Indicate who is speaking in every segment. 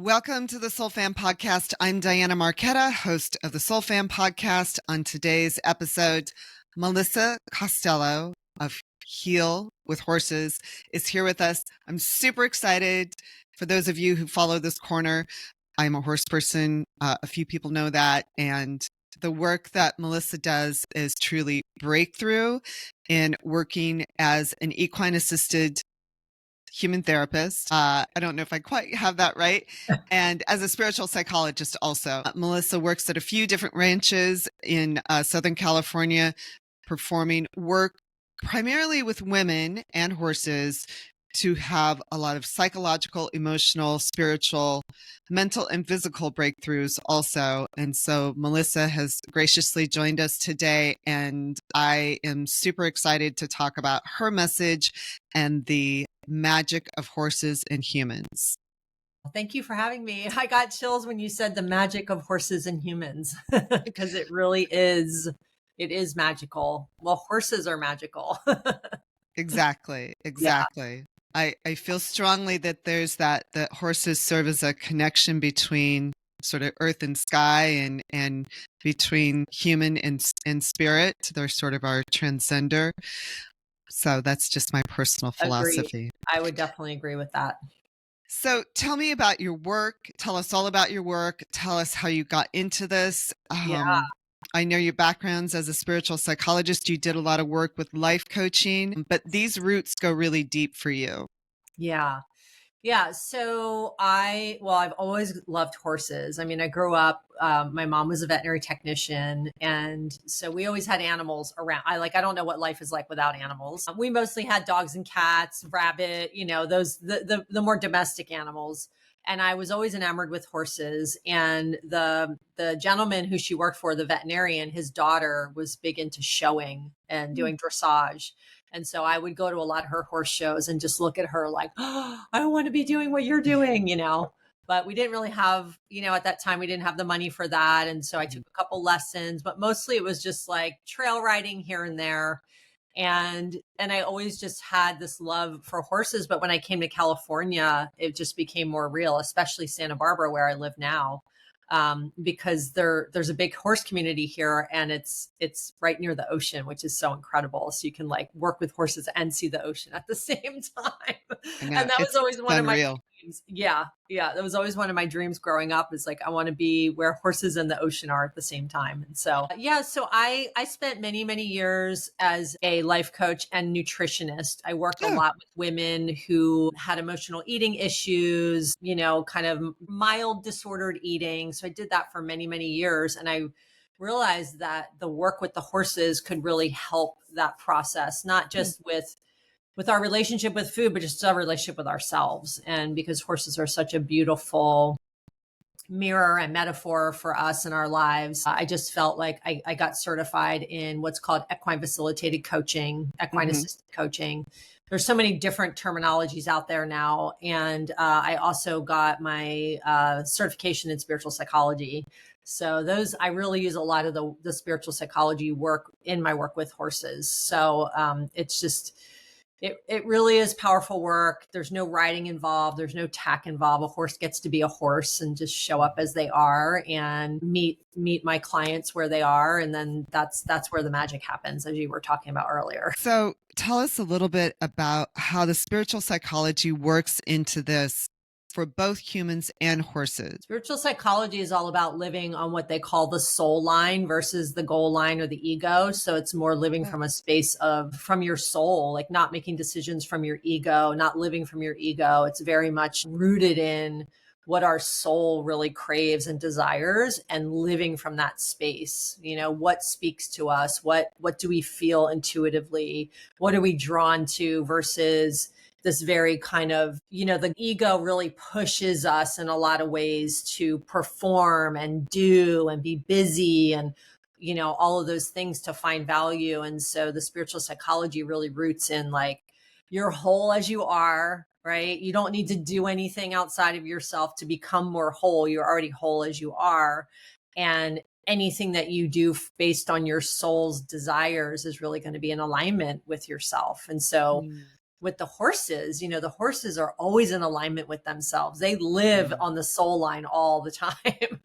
Speaker 1: Welcome to the Soul Fam Podcast. I'm Diana Marquetta, host of the Soul Fam Podcast. On today's episode, Melissa Costello of Heal with Horses is here with us. I'm super excited. For those of you who follow this corner, I'm a horse person. A few people know that. And the work that Melissa does is truly breakthrough in working as an equine assisted human therapist. I don't know if I quite have that right. And as a spiritual psychologist also. Melissa works at a few different ranches in Southern California, performing work primarily with women and horses to have a lot of psychological, emotional, spiritual, mental, and physical breakthroughs also. And so Melissa has graciously joined us today, and I am super excited to talk about her message and the magic of horses and humans.
Speaker 2: Thank you for having me. I got chills when you said the magic of horses and humans because it really is. It is magical. Well, horses are magical.
Speaker 1: Exactly.
Speaker 2: Yeah,
Speaker 1: I feel strongly that that horses serve as a connection between sort of earth and sky and between human and spirit. They're sort of our transcender. So that's just my personal
Speaker 2: agreed.
Speaker 1: philosophy.
Speaker 2: I would definitely agree with that.
Speaker 1: So tell me about your work. Tell us all about your work. Tell us how you got into this.
Speaker 2: Yeah,
Speaker 1: I know your background's as a spiritual psychologist. You did a lot of work with life coaching, but these roots go really deep for you.
Speaker 2: yeah. Yeah. So I've always loved horses. I mean, I grew up, my mom was a veterinary technician. And so we always had animals around. I don't know what life is like without animals. We mostly had dogs and cats, rabbit, the more domestic animals. And I was always enamored with horses. And the gentleman who she worked for, the veterinarian, his daughter was big into showing and doing dressage. And so I would go to a lot of her horse shows and just look at her like, oh, I want to be doing what you're doing. But we didn't really have, at that time, we didn't have the money for that. And so I took a couple lessons, but mostly it was just like trail riding here and there. And I always just had this love for horses. But when I came to California, it just became more real, especially Santa Barbara, where I live now. Because there's a big horse community here, and it's right near the ocean, which is so incredible. So you can like work with horses and see the ocean at the same time. And that was always one of my dreams. Yeah, that was always one of my dreams growing up. Is like I want to be where horses and the ocean are at the same time. And so so I spent many years as a life coach and nutritionist. I worked a lot with women who had emotional eating issues, kind of mild disordered eating. So I did that for many years. And I realized that the work with the horses could really help that process, not just with our relationship with food, but just our relationship with ourselves. And because horses are such a beautiful mirror and metaphor for us in our lives, I just felt like I got certified in what's called equine facilitated coaching, equine assisted coaching. There's so many different terminologies out there now. And I also got my certification in spiritual psychology. So I really use a lot of the spiritual psychology work in my work with horses. So it's just, it really is powerful work. There's no riding involved. There's no tack involved. A horse gets to be a horse and just show up as they are and meet my clients where they are. And then that's where the magic happens, as you were talking about earlier.
Speaker 1: So tell us a little bit about how the spiritual psychology works into this for both humans and horses.
Speaker 2: Spiritual psychology is all about living on what they call the soul line versus the goal line or the ego. So it's more living from a space from your soul, like not making decisions from your ego, not living from your ego. It's very much rooted in what our soul really craves and desires and living from that space. What speaks to us? What do we feel intuitively? What are we drawn to versus this very kind of, the ego really pushes us in a lot of ways to perform and do and be busy and, all of those things to find value. And so the spiritual psychology really roots in like, you're whole as you are, right? You don't need to do anything outside of yourself to become more whole. You're already whole as you are. And anything that you do based on your soul's desires is really going to be in alignment with yourself. And so with the horses, the horses are always in alignment with themselves. They live on the soul line all the time.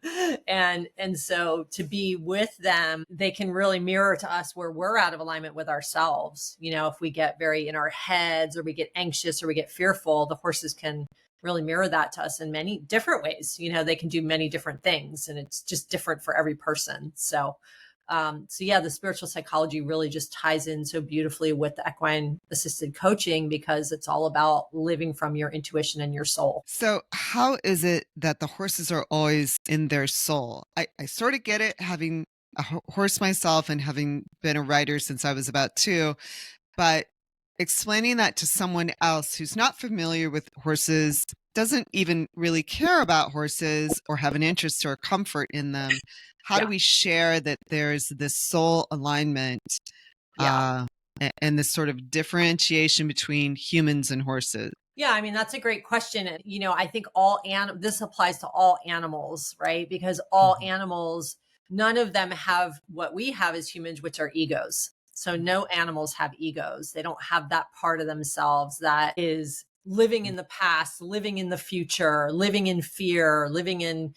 Speaker 2: And so to be with them, they can really mirror to us where we're out of alignment with ourselves. If we get very in our heads or we get anxious or we get fearful, the horses can really mirror that to us in many different ways. They can do many different things, and it's just different for every person. So yeah, the spiritual psychology really just ties in so beautifully with the equine assisted coaching, because it's all about living from your intuition and your soul.
Speaker 1: So, how is it that the horses are always in their soul? I sort of get it, having a horse myself and having been a rider since I was about 2, but explaining that to someone else who's not familiar with horses, doesn't even really care about horses or have an interest or comfort in them, how do
Speaker 2: Yeah.
Speaker 1: we share that there's this soul alignment
Speaker 2: Yeah.
Speaker 1: and this sort of differentiation between humans and horses?
Speaker 2: Yeah, I mean, that's a great question. And, I think this applies to all animals, right? Because all
Speaker 1: Mhm.
Speaker 2: animals, none of them have what we have as humans, which are egos. So no animals have egos. They don't have that part of themselves that is living in the past, living in the future, living in fear, living in,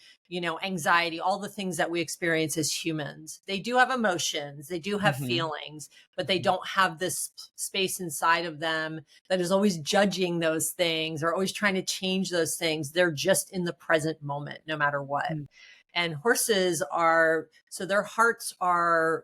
Speaker 2: anxiety, all the things that we experience as humans. They do have emotions, they do have
Speaker 1: Mhm.
Speaker 2: feelings, but they don't have this space inside of them that is always judging those things or always trying to change those things. They're just in the present moment, no matter what.
Speaker 1: Mhm.
Speaker 2: And horses so their hearts are,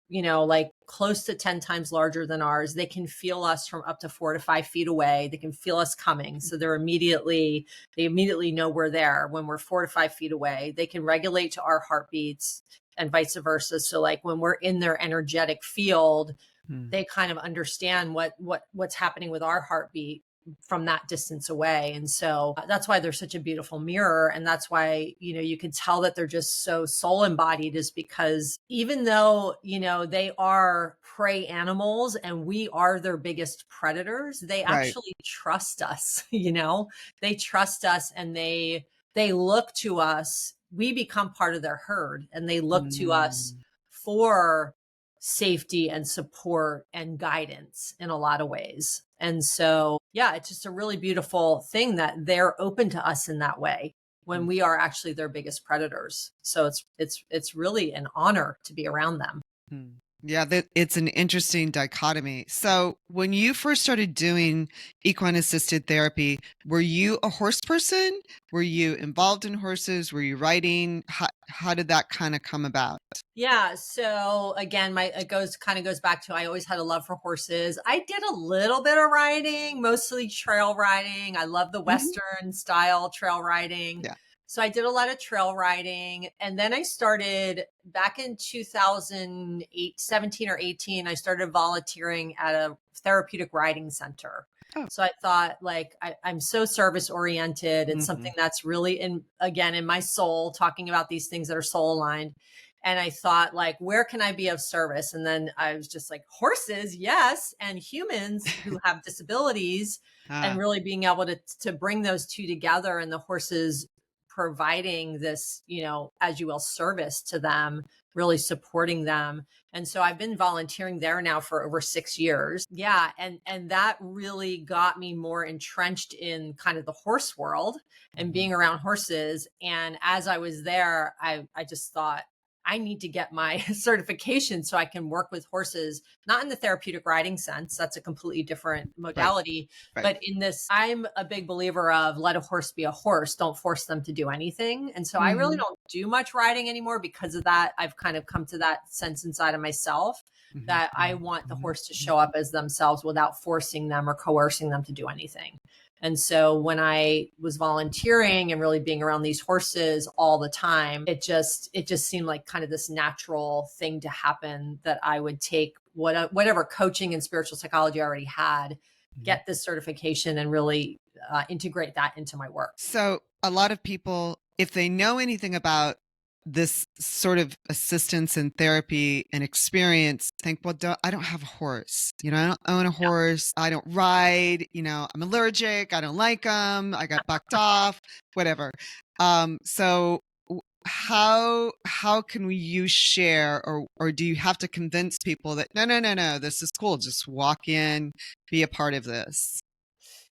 Speaker 2: like close to 10 times larger than ours. They can feel us from up to 4 to 5 feet away. They can feel us coming. So they immediately know we're there when we're 4 to 5 feet away. They can regulate to our heartbeats and vice versa. So like when we're in their energetic field,
Speaker 1: Mhm.
Speaker 2: they kind of understand what's happening with our heartbeat from that distance away. And so that's why they're such a beautiful mirror. And that's why, you can tell that they're just so soul embodied, is because even though, they are prey animals and we are their biggest predators, they
Speaker 1: Right.
Speaker 2: actually trust us, they trust us, and they look to us. We become part of their herd, and they look to us
Speaker 1: Mm.
Speaker 2: for safety and support and guidance in a lot of ways. And so, yeah, it's just a really beautiful thing that they're open to us in that way when
Speaker 1: Mm.
Speaker 2: we are actually their biggest predators. So it's really an honor to be around them.
Speaker 1: Hmm. Yeah, that it's an interesting dichotomy. So, when you first started doing equine assisted therapy, were you a horse person? Were you involved in horses? Were you riding? How did that kind of come about?
Speaker 2: Yeah. So again, it goes back to, I always had a love for horses. I did a little bit of riding, mostly trail riding. I love the
Speaker 1: Mhm.
Speaker 2: Western style trail riding.
Speaker 1: Yeah.
Speaker 2: So I did a lot of trail riding. And then I started back in 2008, 17 or 18, I started volunteering at a therapeutic riding center.
Speaker 1: Oh.
Speaker 2: So I thought, like, I'm so service oriented. It's
Speaker 1: Mhm.
Speaker 2: something that's really in my soul, talking about these things that are soul aligned. And I thought, like, where can I be of service? And then I was just like, horses, yes, and humans who have disabilities, and
Speaker 1: Ah.
Speaker 2: really being able to bring those two together, and the horses providing this, as you will, service to them, really supporting them. And so I've been volunteering there now for over 6 years. Yeah. And that really got me more entrenched in kind of the horse world and
Speaker 1: Mhm.
Speaker 2: being around horses. And as I was there, I just thought, I need to get my certification so I can work with horses, not in the therapeutic riding sense. That's a completely different
Speaker 1: Right.
Speaker 2: modality.
Speaker 1: Right.
Speaker 2: But in this, I'm a big believer of let a horse be a horse. Don't force them to do anything. And so I really
Speaker 1: Mhm.
Speaker 2: don't do much riding anymore because of that. I've kind of come to that sense inside of myself
Speaker 1: Mhm.
Speaker 2: that I
Speaker 1: Mhm.
Speaker 2: want the
Speaker 1: Mhm.
Speaker 2: horse to show up as themselves without forcing them or coercing them to do anything. And so when I was volunteering and really being around these horses all the time, it just seemed like kind of this natural thing to happen, that I would take whatever coaching and spiritual psychology I already had,
Speaker 1: Mhm.
Speaker 2: get this certification, and really integrate that into my work.
Speaker 1: So, a lot of people, if they know anything about this sort of assistance and therapy and experience, think, well, I don't have a horse. I don't own a
Speaker 2: Yeah.
Speaker 1: horse. I don't ride. I'm allergic. I don't like them. I got bucked off, whatever. So, how can you share, or do you have to convince people that no, this is cool, just walk in, be a part of this?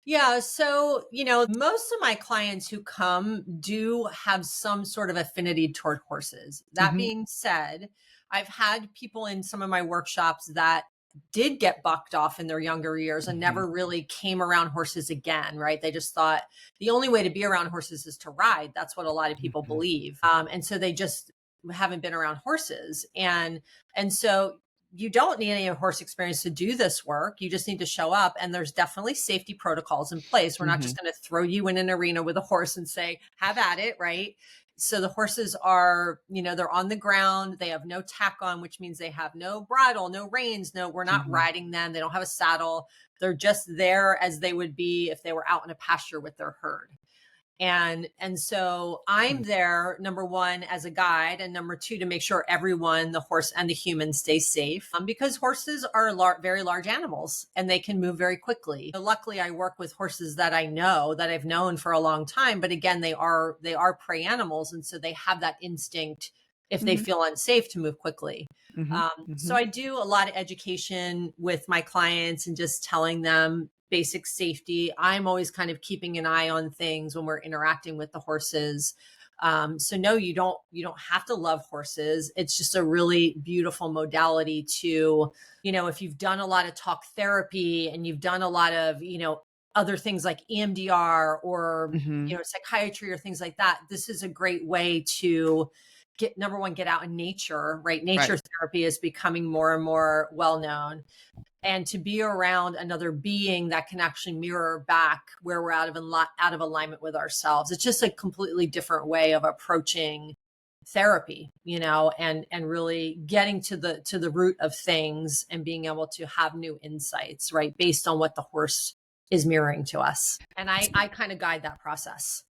Speaker 2: Yeah. So, most of my clients who come do have some sort of affinity toward horses. That
Speaker 1: Hmm.
Speaker 2: being said, I've had people in some of my workshops that did get bucked off in their younger years and
Speaker 1: Hmm.
Speaker 2: never really came around horses again, right? They just thought the only way to be around horses is to ride. That's what a lot of people
Speaker 1: Hmm.
Speaker 2: believe. And so they just haven't been around horses. And so you don't need any horse experience to do this work. You just need to show up, and there's definitely safety protocols in place. We're not
Speaker 1: Hmm.
Speaker 2: just going to throw you in an arena with a horse and say, have at it, right? So the horses are, they're on the ground. They have no tack on, which means they have no bridle, no reins. No, we're not
Speaker 1: Hmm.
Speaker 2: riding them. They don't have a saddle. They're just there as they would be if they were out in a pasture with their herd. And so I'm there, number one, as a guide, and number two, to make sure everyone, the horse and the human, stay safe, because horses are very large animals and they can move very quickly. So luckily, I work with horses that I know, that I've known for a long time, but again, they are prey animals, and so they have that instinct, if they
Speaker 1: Hmm.
Speaker 2: feel unsafe, to move quickly.
Speaker 1: Hmm.
Speaker 2: So
Speaker 1: Hmm.
Speaker 2: I do a lot of education with my clients and just telling them basic safety. I'm always kind of keeping an eye on things when we're interacting with the horses. So no, you don't have to love horses. It's just a really beautiful modality to, if you've done a lot of talk therapy and you've done a lot of, other things like EMDR or,
Speaker 1: Hmm.
Speaker 2: psychiatry or things like that. This is a great way to get, number one, get out in nature, right?
Speaker 1: Right.
Speaker 2: Nature therapy is becoming more and more well known, and to be around another being that can actually mirror back where we're out of alignment with ourselves. It's just a completely different way of approaching therapy, and really getting to the root of things and being able to have new insights, right, based on what the horse is mirroring to us. And I kind of guide that process.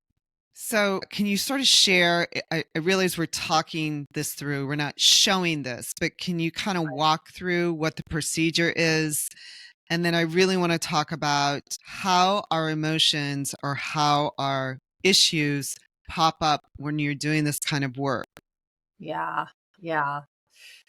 Speaker 1: So, can you sort of share? I realize we're talking this through, we're not showing this, but can you kind of walk through what the procedure is? And then I really want to talk about how our emotions or how our issues pop up when you're doing this kind of work.
Speaker 2: Yeah. Yeah.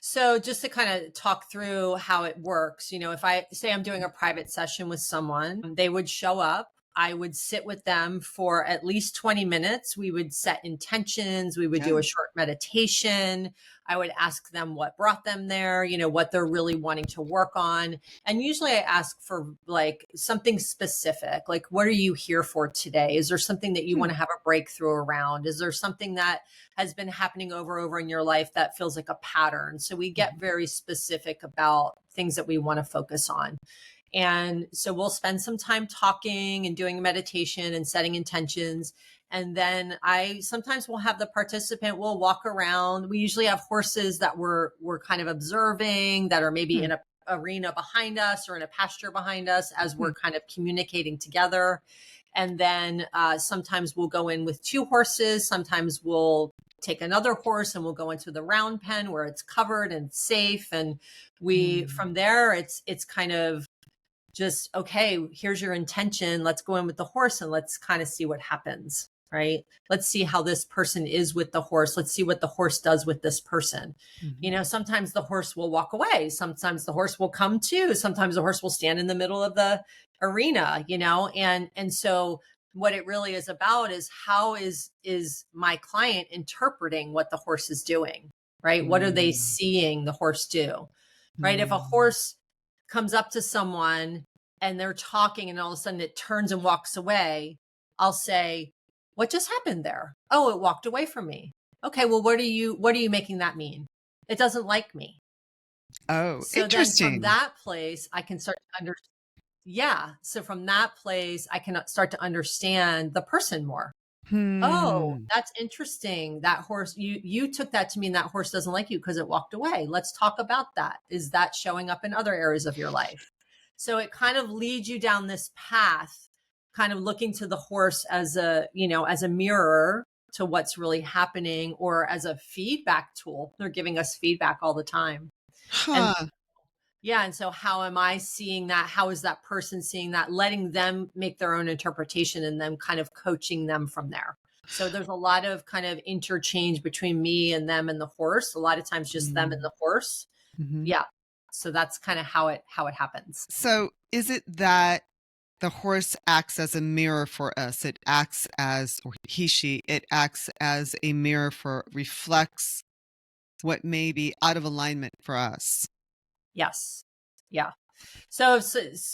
Speaker 2: So just to kind of talk through how it works, if I say I'm doing a private session with someone, they would show up. I would sit with them for at least 20 minutes. We would set intentions. We would
Speaker 1: Yeah.
Speaker 2: do a short meditation. I would ask them what brought them there, what they're really wanting to work on. And usually I ask for like something specific, like, what are you here for today? Is there something that you
Speaker 1: Hmm.
Speaker 2: want to have a breakthrough around? Is there something that has been happening over in your life that feels like a pattern? So we get very specific about things that we want to focus on. And so we'll spend some time talking and doing meditation and setting intentions. And then I sometimes will have the participant will walk around. We usually have horses that we're kind of observing, that are maybe
Speaker 1: Hmm.
Speaker 2: in a arena behind us or in a pasture behind us, as
Speaker 1: Hmm.
Speaker 2: we're kind of communicating together. And then sometimes we'll go in with two horses. Sometimes we'll take another horse and we'll go into the round pen where it's covered and safe. And we,
Speaker 1: Hmm.
Speaker 2: from there, it's kind of just, okay, here's your intention. Let's go in with the horse and let's kind of see what happens, right? Let's see how this person is with the horse. Let's see what the horse does with this person.
Speaker 1: Hmm.
Speaker 2: Sometimes the horse will walk away. Sometimes the horse will come to. Sometimes the horse will stand in the middle of the arena, and so what it really is about is how is my client interpreting what the horse is doing, right? What are they
Speaker 1: Hmm.
Speaker 2: seeing the horse do, right? If a
Speaker 1: Hmm.
Speaker 2: horse comes up to someone and they're talking and all of a sudden it turns and walks away, I'll say, what just happened there? Oh, it walked away from me. Okay, well, what are you making that mean? It doesn't like me.
Speaker 1: Oh,
Speaker 2: So then from
Speaker 1: interesting.
Speaker 2: that place, I can start to yeah. So from that place, I can start to understand the person more. Oh,
Speaker 1: Hmm.
Speaker 2: that's interesting. That horse, you took that to mean that horse doesn't like you because it walked away. Let's talk about that. Is that showing up in other areas of your life? So it kind of leads you down this path, kind of looking to the horse as a mirror to what's really happening, or as a feedback tool. They're giving us feedback all the time. And
Speaker 1: Huh.
Speaker 2: yeah, and so how am I seeing that? How is that person seeing that? Letting them make their own interpretation and then kind of coaching them from there. So there's a lot of kind of interchange between me and them and the horse. A lot of times just them and the horse.
Speaker 1: Mm-hmm.
Speaker 2: Yeah. So that's kind of how it happens.
Speaker 1: So is it that the horse acts as a mirror for us? It acts as, or he, she, it acts as a mirror reflects what may be out of alignment for us.
Speaker 2: Yes. Yeah. So,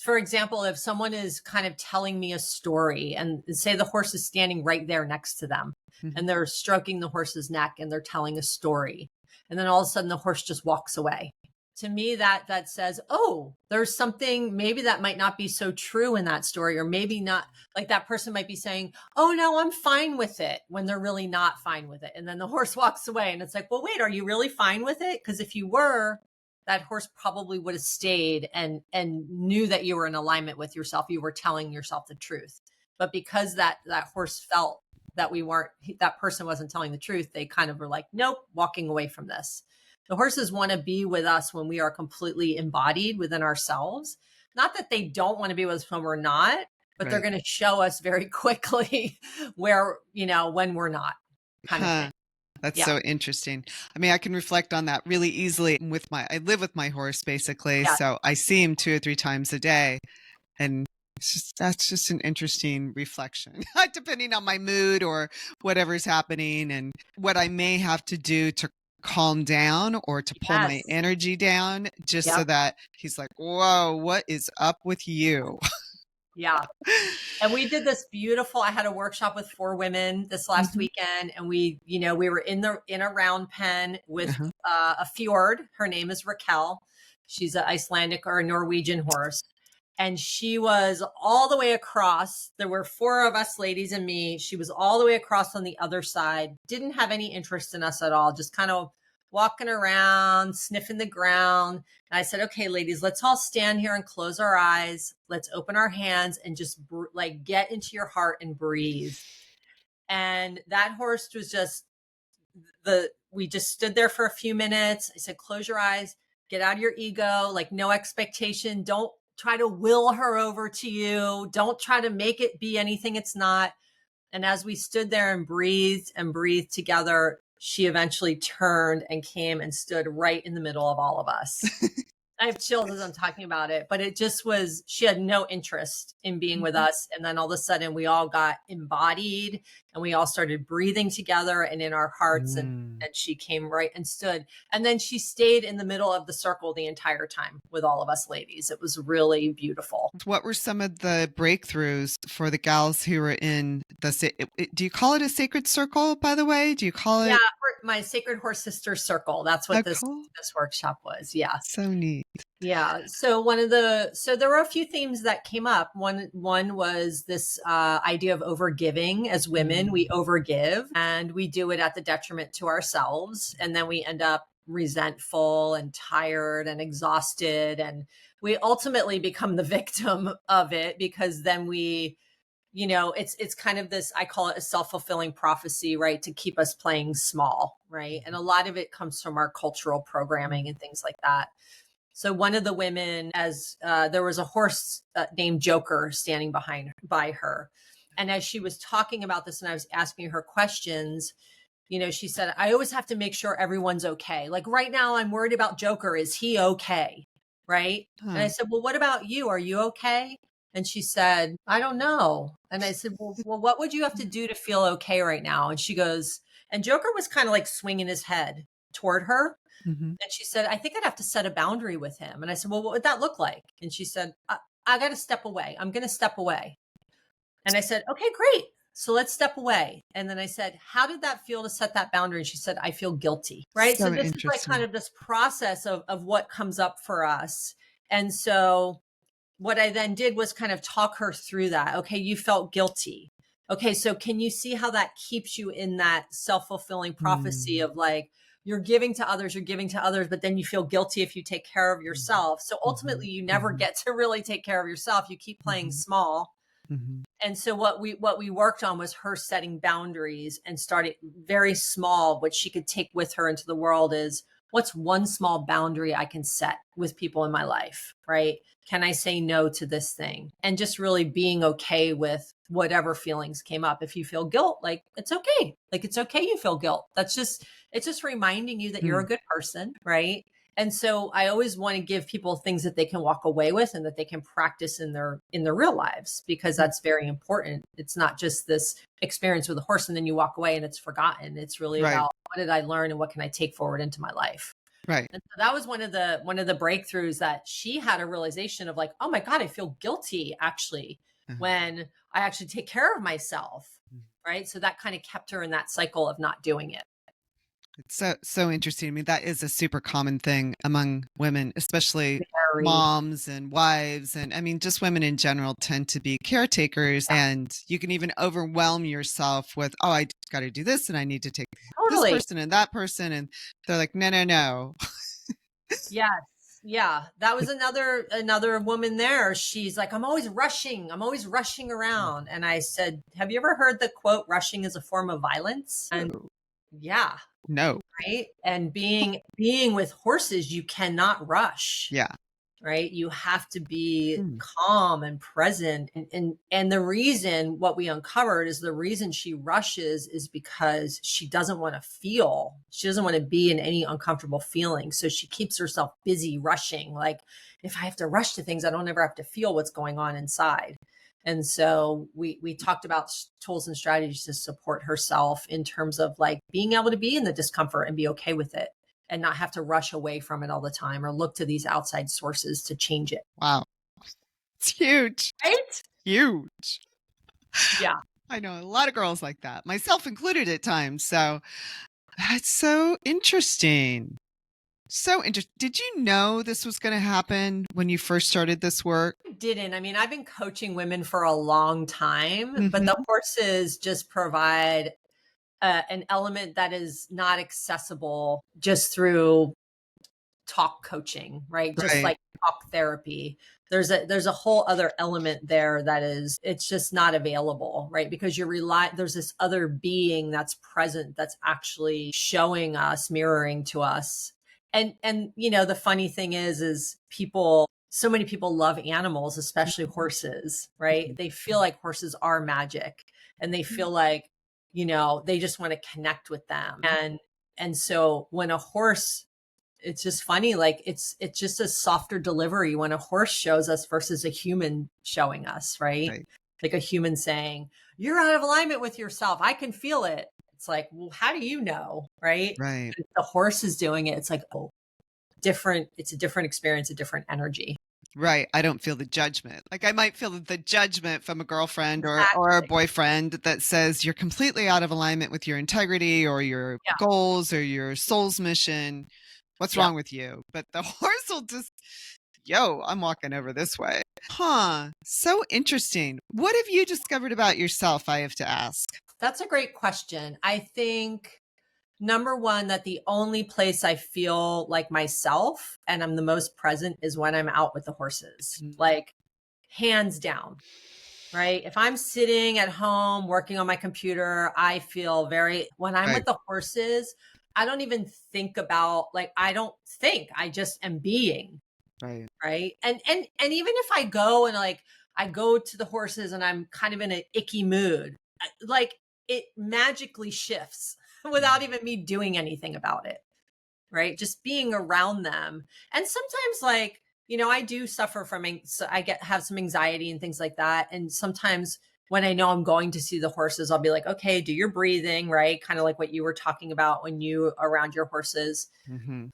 Speaker 2: for example, if someone is kind of telling me a story and say the horse is standing right there next to them and they're stroking the horse's neck and they're telling a story, and then all of a sudden the horse just walks away. To me, that says, oh, there's something maybe that might not be so true in that story, or maybe not. Like that person might be saying, oh, no, I'm fine with it, when they're really not fine with it. And then the horse walks away and it's like, well, wait, are you really fine with it? Because if you were, that horse probably would have stayed and knew that you were in alignment with yourself. You were telling yourself the truth. But because that horse felt that that person wasn't telling the truth, they kind of were like, nope, walking away from this. The horses want to be with us when we are completely embodied within ourselves. Not that they don't want to be with us when we're not, but they're going to show us very quickly where, when we're not, kind of thing.
Speaker 1: That's so interesting. I mean, I can reflect on that really easily I live with my horse basically. Yeah. So I see him 2 or 3 times a day, and that's just an interesting reflection, depending on my mood or whatever's happening and what I may have to do to calm down or to pull my energy down, just so that he's like, whoa, what is up with you?
Speaker 2: Yeah. And we did this beautiful, I had a workshop with 4 women this last weekend, and we were in a round pen with a fjord. Her name is Raquel. She's an Icelandic or a Norwegian horse. And she was all the way across. There were 4 of us ladies and me. She was all the way across on the other side, didn't have any interest in us at all, just kind of walking around, sniffing the ground. And I said, okay, ladies, let's all stand here and close our eyes. Let's open our hands and just get into your heart and breathe. And that horse was just we just stood there for a few minutes. I said, close your eyes, get out of your ego, like no expectation. Don't try to will her over to you. Don't try to make it be anything it's not. And as we stood there and breathed together, she eventually turned and came and stood right in the middle of all of us. I have chills as I'm talking about it, but it just was, she had no interest in being with us. And then all of a sudden we all got embodied and we all started breathing together and in our hearts. And she came right and stood. And then she stayed in the middle of the circle the entire time with all of us ladies. It was really beautiful.
Speaker 1: What were some of the breakthroughs for the gals who were in do you call it a sacred circle, by the way? Do you call it?
Speaker 2: Yeah, my Sacred Horse Sister Circle. That's what this workshop was. Yeah.
Speaker 1: So neat.
Speaker 2: Yeah. So there were a few themes that came up. One was this idea of overgiving. As women, we overgive and we do it at the detriment to ourselves. And then we end up resentful and tired and exhausted. And we ultimately become the victim of it, because then it's kind of this, I call it a self-fulfilling prophecy, right? To keep us playing small, right? And a lot of it comes from our cultural programming and things like that. So one of the women, there was a horse named Joker standing by her. And as she was talking about this and I was asking her questions, she said, I always have to make sure everyone's okay. Like right now I'm worried about Joker. Is he okay? Right. And I said, well, what about you? Are you okay? And she said, I don't know. And I said, well, what would you have to do to feel okay right now? And she goes, and Joker was kind of like swinging his head toward her. And she said, I think I'd have to set a boundary with him. And I said, well, what would that look like? And she said, I got to step away. I'm going to step away. And I said, okay, great. So let's step away. And then I said, how did that feel to set that boundary? And she said, I feel guilty. Right. So this is like kind of this process of what comes up for us. And so what I then did was kind of talk her through that. Okay, you felt guilty. Okay, so can you see how that keeps you in that self-fulfilling prophecy of like, you're giving to others, but then you feel guilty if you take care of yourself. So ultimately you never get to really take care of yourself. You keep playing small. And so what we worked on was her setting boundaries and starting very small. What she could take with her into the world is, what's one small boundary I can set with people in my life, right? Can I say no to this thing? And just really being okay with whatever feelings came up. If you feel guilt, like it's okay. Like it's okay you feel guilt. It's just reminding you that you're a good person, right? And so I always want to give people things that they can walk away with and that they can practice in their real lives, because that's very important. It's not just this experience with a horse and then you walk away and it's forgotten. It's really
Speaker 1: Right.
Speaker 2: about, what did I learn and what can I take forward into my life?
Speaker 1: Right.
Speaker 2: And so that was one of the breakthroughs, that she had a realization of like, oh my God, I feel guilty actually when I actually take care of myself. Right. So that kind of kept her in that cycle of not doing it.
Speaker 1: It's so interesting. I mean, that is a super common thing among women, especially
Speaker 2: Very.
Speaker 1: moms and wives. And I mean, just women in general tend to be caretakers, and you can even overwhelm yourself with, oh, I got to do this and I need to take
Speaker 2: Totally.
Speaker 1: this person and that person. And they're like, no.
Speaker 2: Yes. Yeah. That was another woman there. She's like, I'm always rushing around. And I said, have you ever heard the quote, rushing is a form of violence? And yeah.
Speaker 1: No.
Speaker 2: Right. And being with horses, you cannot rush.
Speaker 1: Yeah.
Speaker 2: Right. You have to be calm and present. And the reason, what we uncovered is, the reason she rushes is because she doesn't want to feel, she doesn't want to be in any uncomfortable feeling. So she keeps herself busy rushing. Like, if I have to rush to things, I don't ever have to feel what's going on inside. And so we talked about tools and strategies to support herself in terms of like being able to be in the discomfort and be okay with it, and not have to rush away from it all the time or look to these outside sources to change it.
Speaker 1: Wow. It's huge.
Speaker 2: Right?
Speaker 1: Huge.
Speaker 2: Yeah.
Speaker 1: I know a lot of girls like that, myself included at times. So that's so interesting. So interesting. Did you know this was going to happen when you first started this work?
Speaker 2: I didn't. I mean, I've been coaching women for a long time, but the horses just provide an element that is not accessible just through talk coaching, right? Just like talk therapy. There's a whole other element there that is, it's just not available, right? Because there's this other being that's present, that's actually showing us, mirroring to us. And you know, the funny thing is so many people love animals, especially horses, right? They feel like horses are magic, and they feel like, you know, they just want to connect with them. And so when a horse, it's just funny, like it's just a softer delivery when a horse shows us versus a human showing us, right? Like a human saying, you're out of alignment with yourself, I can feel it. It's like, well, how do you know? Right. If the horse is doing it, it's like, oh, it's a different experience, a different energy.
Speaker 1: Right. I don't feel the judgment. Like I might feel the judgment from a girlfriend or a boyfriend that says you're completely out of alignment with your integrity or your goals or your soul's mission. What's wrong with you? But the horse will just, I'm walking over this way. So interesting. What have you discovered about yourself, I have to ask?
Speaker 2: That's a great question. I think, number one, that the only place I feel like myself and I'm the most present is when I'm out with the horses, like hands down, right? If I'm sitting at home working on my computer, I feel when I'm with the horses, I don't even think about, like, I just am being. Right. And even if I go and like, I go to the horses and I'm kind of in an icky mood, like it magically shifts without even me doing anything about it. Right. Just being around them. And sometimes, like, you know, I do suffer from, have some anxiety and things like that. And sometimes when I know I'm going to see the horses, I'll be like, okay, do your breathing, right? Kind of like what you were talking about when you around your horses,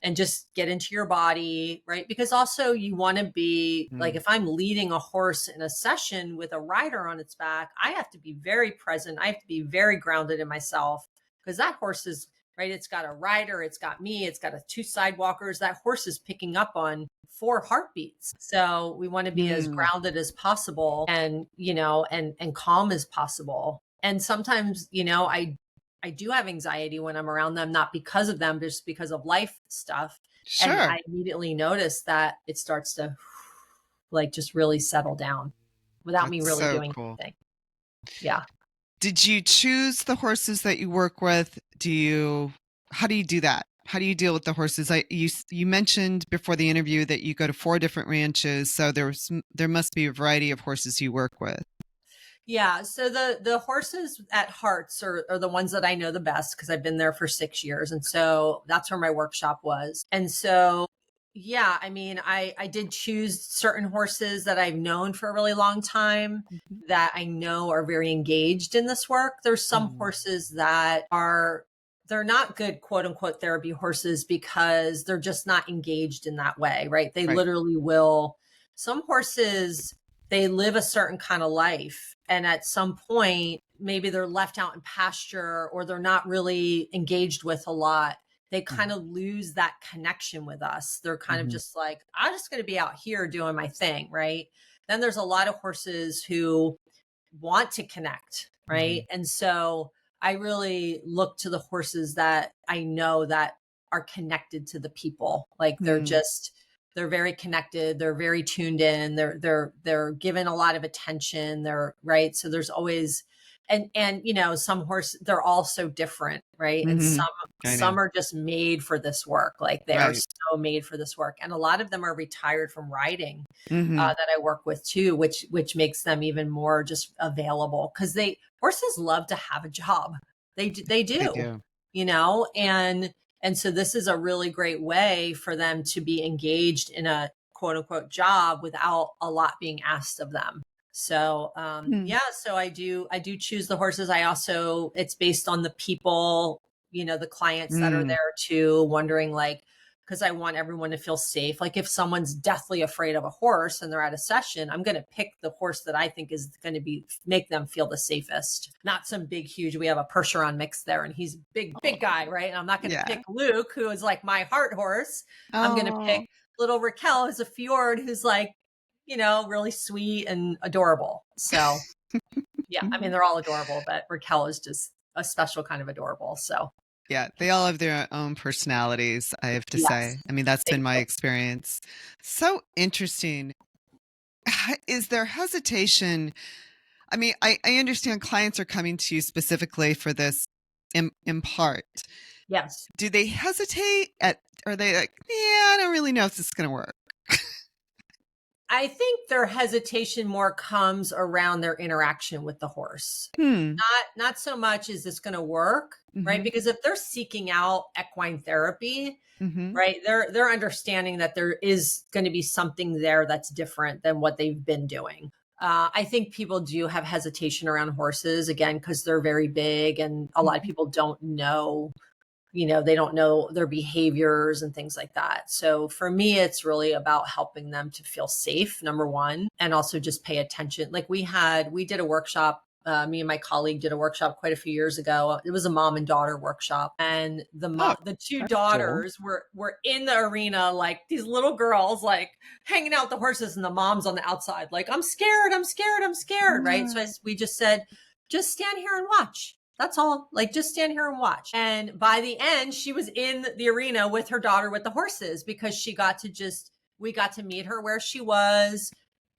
Speaker 2: and just get into your body, right? Because also you want to be like, if I'm leading a horse in a session with a rider on its back, I have to be very present. I have to be very grounded in myself, because that horse is, right, it's got a rider, it's got me, it's got two sidewalkers. That horse is picking up on 4 heartbeats. So we want to be as grounded as possible, and, you know, and calm as possible. And sometimes, you know, I do have anxiety when I'm around them, not because of them, just because of life stuff. And I immediately notice that it starts to like just really settle down without me really doing anything. Yeah.
Speaker 1: Did you choose the horses that you work with? How do you do that? How do you deal with the horses? You mentioned before the interview that you go to 4 different ranches, so there must be a variety of horses you work with.
Speaker 2: Yeah. So the horses at Hearts are the ones that I know the best because I've been there for 6 years. And so that's where my workshop was. And so yeah, I mean, I did choose certain horses that I've known for a really long time
Speaker 1: Mhm.
Speaker 2: that I know are very engaged in this work. There's some
Speaker 1: Mhm.
Speaker 2: horses that are they're not good quote unquote therapy horses because they're just not engaged in that way, right? They
Speaker 1: Right.
Speaker 2: literally will some horses they live a certain kind of life. And at some point, maybe they're left out in pasture or they're not really engaged with a lot. They kind
Speaker 1: Mhm.
Speaker 2: of lose that connection with us. They're kind of
Speaker 1: Mhm.
Speaker 2: just like, I'm just going to be out here doing my thing. Right. Then there's a lot of horses who want to connect. Right.
Speaker 1: Mhm.
Speaker 2: And so I really look to the horses that I know that are connected to the people. Like
Speaker 1: Mm.
Speaker 2: they're very connected, they're very tuned in, they're given a lot of attention, they're right. So there's always and you know, some horse they're all so different, right? And
Speaker 1: Mhm. I know.
Speaker 2: some are just made for this work. Like they are
Speaker 1: Right.
Speaker 2: so made for this work. And a lot of them are retired from riding
Speaker 1: Mhm.
Speaker 2: that I work with too, which makes them even more just available because they horses love to have a job. They
Speaker 1: They
Speaker 2: do,
Speaker 1: do.
Speaker 2: you know, and so this is a really great way for them to be engaged in a quote unquote job without a lot being asked of them. So
Speaker 1: Mm.
Speaker 2: yeah, so I do choose the horses. I also it's based on the people, you know, the clients that are
Speaker 1: Mm.
Speaker 2: there too, wondering like because I want everyone to feel safe. Like if someone's deathly afraid of a horse and they're at a session, I'm going to pick the horse that I think is going to be make them feel the safest. Not some big huge. We have a Percheron mix there, and he's a big guy, right? And I'm not going to
Speaker 1: Yeah.
Speaker 2: pick Luke, who is like my heart horse. I'm going to pick
Speaker 1: Oh.
Speaker 2: little Raquel, who's a Fjord, who's like, you know, really sweet and adorable. So yeah, I mean they're all adorable, but Raquel is just a special kind of adorable. So
Speaker 1: Yeah, they all have their own personalities, I have to
Speaker 2: yes,
Speaker 1: say. I mean, that's
Speaker 2: they
Speaker 1: been my
Speaker 2: do.
Speaker 1: experience. So interesting. Is there hesitation? I mean, I understand clients are coming to you specifically for this in part.
Speaker 2: Yes.
Speaker 1: Do they hesitate at, are they like, yeah, I don't really know if this is going to work?
Speaker 2: I think their hesitation more comes around their interaction with the horse.
Speaker 1: Hmm.
Speaker 2: Not so much is this going to work, right?
Speaker 1: Mm-hmm.
Speaker 2: Because if they're seeking out equine therapy,
Speaker 1: Mm-hmm.
Speaker 2: right, they're understanding that there is going to be something there that's different than what they've been doing. I think people do have hesitation around horses again because they're very big, and a lot of
Speaker 1: Mm-hmm.
Speaker 2: people don't know you know, they don't know their behaviors and things like that. So for me, it's really about helping them to feel safe, number one, and also just pay attention. Like we did a workshop. Me and my colleague did a workshop quite a few years ago. It was a mom and daughter workshop, and
Speaker 1: Oh,
Speaker 2: the two
Speaker 1: that's cool.
Speaker 2: daughters were in the arena, like these little girls, like hanging out with the horses, and the mom's on the outside, like I'm scared, I'm scared, I'm scared, right? So we just said, just stand here and watch. That's all. Like, just stand here and watch. And by the end, she was in the arena with her daughter with the horses because we got to meet her where she was,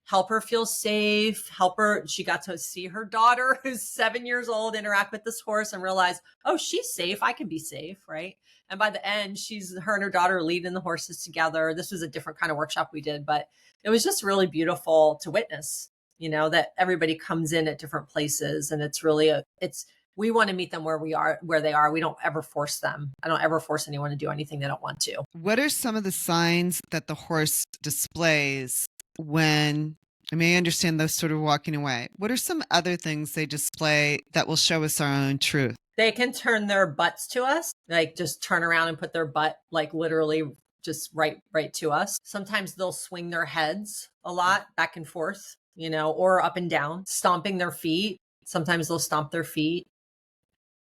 Speaker 2: help her feel safe, help her. She got to see her daughter, who's 7 years old, interact with this horse and realize, oh, she's safe. I can be safe. Right. And by the end, her and her daughter leading the horses together. This was a different kind of workshop we did, but it was just really beautiful to witness, you know, that everybody comes in at different places and it's really we want to meet them where they are. We don't ever force them. I don't ever force anyone to do anything they don't want to.
Speaker 1: What are some of the signs that the horse displays when, I mean, I understand those sort of walking away. What are some other things they display that will show us our own truth?
Speaker 2: They can turn their butts to us, like just turn around and put their butt like literally just right to us. Sometimes they'll swing their heads a lot back and forth, you know, or up and down, stomping their feet. Sometimes they'll stomp their feet.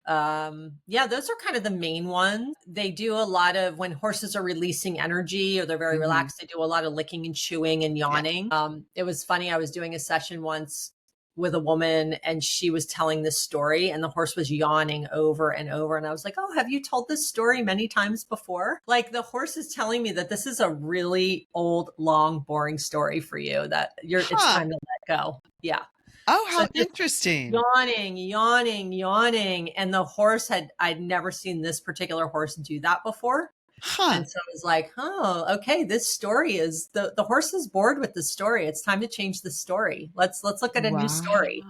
Speaker 2: Yeah, those are kind of the main ones. They do a lot of when horses are releasing energy or they're very
Speaker 1: Mm-hmm.
Speaker 2: relaxed, they do a lot of licking and chewing and
Speaker 1: Yeah.
Speaker 2: yawning. It was funny. I was doing a session once with a woman and she was telling this story and the horse was yawning over and over. And I was like, oh, have you told this story many times before? Like the horse is telling me that this is a really old, long, boring story for you that it's
Speaker 1: Huh.
Speaker 2: time to let go. Yeah.
Speaker 1: Oh,
Speaker 2: So
Speaker 1: how
Speaker 2: just
Speaker 1: interesting.
Speaker 2: yawning. And the horse I'd never seen this particular horse do that before.
Speaker 1: Huh.
Speaker 2: And so I was like, oh, okay, this story is the horse is bored with the story. It's time to change the story. Let's look at a new
Speaker 1: Wow.
Speaker 2: story.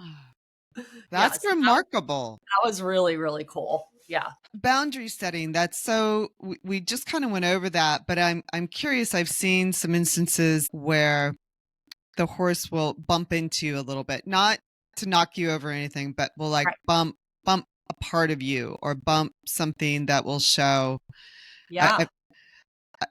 Speaker 2: Yeah,
Speaker 1: That's
Speaker 2: so
Speaker 1: remarkable.
Speaker 2: that was really, really cool. Yeah.
Speaker 1: Boundary setting, that's so we just kind of went over that, but I'm curious. I've seen some instances where the horse will bump into you a little bit, not to knock you over or anything, but will like
Speaker 2: Right.
Speaker 1: bump a part of you or bump something that will show. I,
Speaker 2: Yeah.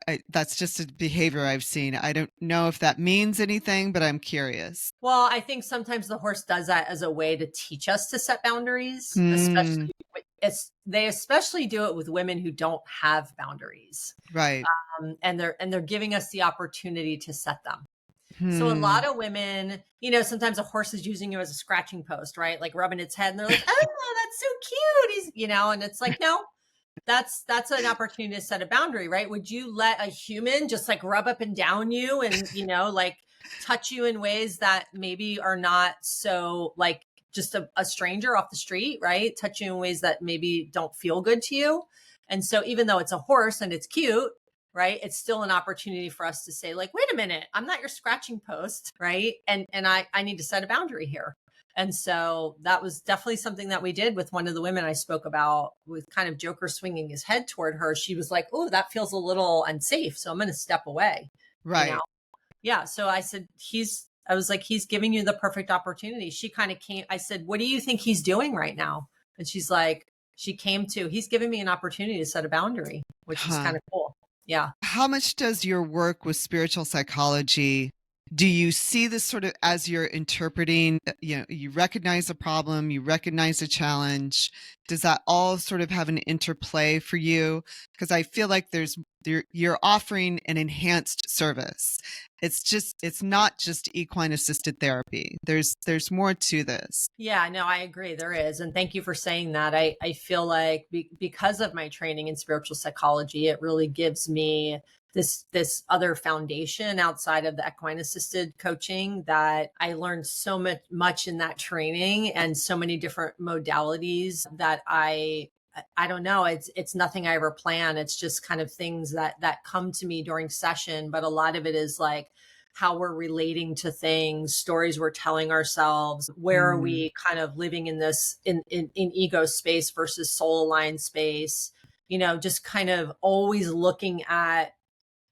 Speaker 1: I, that's just a behavior I've seen. I don't know if that means anything, but I'm curious.
Speaker 2: Well, I think sometimes the horse does that as a way to teach us to set boundaries,
Speaker 1: Hmm.
Speaker 2: especially they especially do it with women who don't have boundaries.
Speaker 1: Right.
Speaker 2: And they're giving us the opportunity to set them. So a
Speaker 1: Hmm.
Speaker 2: lot of women, sometimes a horse is using you as a scratching post, right? Like rubbing its head and they're like, "Oh, that's so cute." And it's like, "No, that's an opportunity to set a boundary, right? Would you let a human just like rub up and down you and like touch you in ways that maybe are not so like just a stranger off the street, right? Touch you in ways that maybe don't feel good to you. And so even though it's a horse and it's cute, right, it's still an opportunity for us to say like, wait a minute, I'm not your scratching post, right? And I need to set a boundary here. And so that was definitely something that we did with one of the women I spoke about, with kind of Joker swinging his head toward her. She was like, "Oh, that feels a little unsafe. So I'm going to step away." You know?
Speaker 1: Right.
Speaker 2: Yeah. So I was like, he's giving you the perfect opportunity. She kind of came, I said, "What do you think he's doing right now?" And she came to, he's giving me an opportunity to set a boundary, which is
Speaker 1: Huh.
Speaker 2: kind of cool. Yeah.
Speaker 1: How much does your work with spiritual psychology, do you see this sort of as you're interpreting, you recognize a problem, you recognize a challenge? Does that all sort of have an interplay for you? Because I feel like you're offering an enhanced service. It's not just equine assisted therapy. There's more to this.
Speaker 2: Yeah, no, I agree. There is. And thank you for saying that. I feel like because of my training in spiritual psychology, it really gives me this other foundation outside of the equine assisted coaching, that I learned so much in that training, and so many different modalities that I don't know, it's nothing I ever plan. It's just kind of things that come to me during session, but a lot of it is like how we're relating to things, stories we're telling ourselves, where are
Speaker 1: Mm,
Speaker 2: we kind of living in this in ego space versus soul aligned space, just kind of always looking at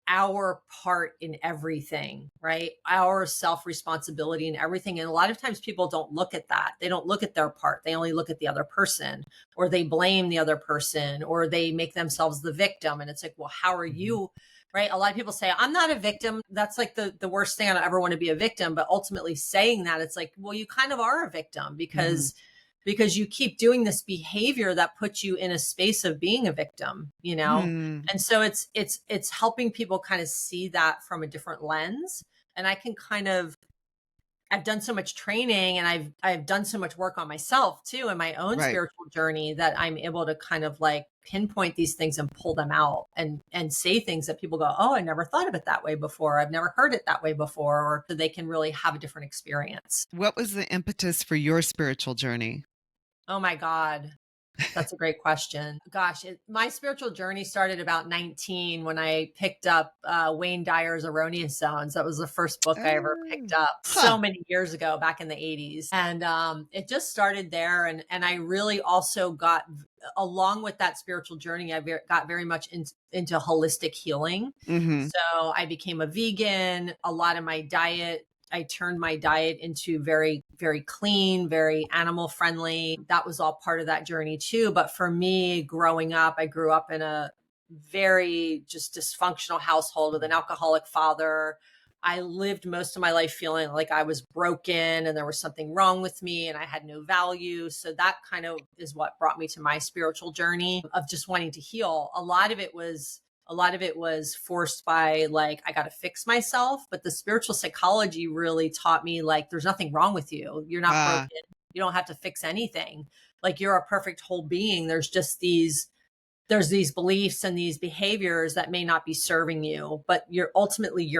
Speaker 2: our part in everything, right? Our self responsibility in everything. And a lot of times people don't look at that. They don't look at their part. They only look at the other person, or they blame the other person, or they make themselves the victim. And it's like, well, how are
Speaker 1: mhm.
Speaker 2: you? Right. A lot of people say, "I'm not a victim." That's like the worst thing. I don't ever want to be a victim. But ultimately saying that, it's like, well, you kind of are a victim,
Speaker 1: Mhm.
Speaker 2: because you keep doing this behavior that puts you in a space of being a victim.
Speaker 1: Hmm.
Speaker 2: And so it's helping people kind of see that from a different lens. And I can kind of, I've done so much training, and I've done so much work on myself too in my own
Speaker 1: Right.
Speaker 2: spiritual journey, that I'm able to kind of like pinpoint these things and pull them out, and say things that people go, "Oh, I never thought of it that way before. I've never heard it that way before," or so they can really have a different experience.
Speaker 1: What was the impetus for your spiritual journey?
Speaker 2: Oh my God. That's a great question. Gosh, my spiritual journey started about 19, when I picked up Wayne Dyer's Erroneous Zones. That was the first book I ever picked
Speaker 1: Oh.
Speaker 2: up
Speaker 1: Huh.
Speaker 2: so many years ago, back in the 80s. And it just started there. And I really also got, along with that spiritual journey, got very much into holistic healing.
Speaker 1: Mhm.
Speaker 2: So I became a vegan. A lot of my diet, I turned my diet into very, very clean, very animal friendly. That was all part of that journey too. But for me, growing up, I grew up in a very just dysfunctional household with an alcoholic father. I lived most of my life feeling like I was broken and there was something wrong with me and I had no value. So that kind of is what brought me to my spiritual journey of just wanting to heal. A lot of it was forced by like, I got to fix myself. But the spiritual psychology really taught me like, there's nothing wrong with you. You're not
Speaker 1: Ah,
Speaker 2: broken. You don't have to fix anything. Like, you're a perfect whole being. There's these beliefs and these behaviors that may not be serving you, but you're